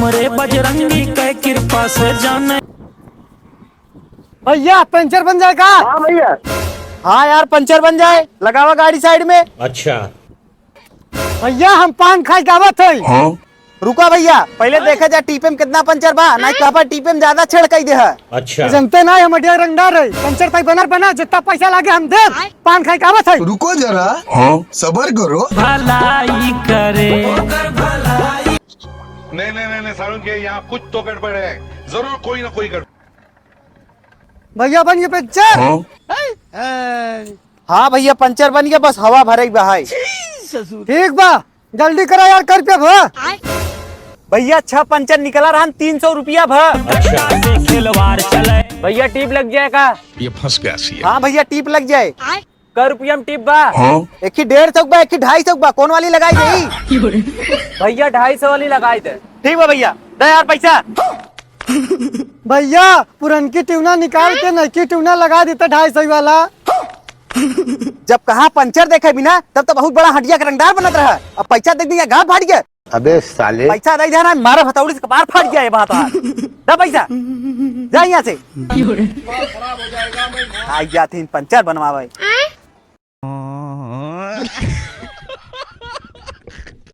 हमरे बजरंगी के कृपा से जाने। भैया पंचर बन जाएगा। हाँ भैया। हाँ यार पंचर बन जाए, लगावा गाड़ी साइड में। अच्छा भैया हम पान खाए गावत है। हाँ? रुका भैया, पहले देखा जाए टीपे में कितना पंचर बा, ना कहबा टीपे में ज्यादा छेड़ कई दे है। अच्छा जनते ना हम अडिया रंगदार है, पंचर तक बनर बना, जितना पैसा लागे हम दे। पान खाए गावत है। रुको जरा, सबर करो। भलाई करे। नहीं सारुण के यहाँ कुछ तो गड़बड़ है, जरूर कोई ना कोई गड़बड़। भैया बन गए पंचर। हाँ भैया पंचर बन गया, बस हवा भरे भाई। ठीक बा, जल्दी करा यार, कर पे भैया 6 पंचर निकला रहा, 300 रुपया खिलवाड़ चले। भैया टीप लग जाएगा। ये फंस गया सी। हाँ भैया टीप लग जाए। कर रुपया में टीप बा। एक ही 150 बा, एक ही 250 बा, कौन वाली लगाई गई? भैया 250 वाली लगाई दे। ठीक बा भैया, दे यार पैसा। भैया पुरनकी ट्यूना निकाल के नई ट्यूना लगा देता 250 वाला। जब कहा पंचर देखे बिना, तब तो बहुत बड़ा हटिया का रंगदार बनत रहा। अब पैसा दे दिया, गाँव फाट गया। अबे साले, पैसा दे देना, मारा हथौड़ी से कपार फाट गया है बात। दे पैसा, जा यहाँ से। आई जाती पंचर बनवावे।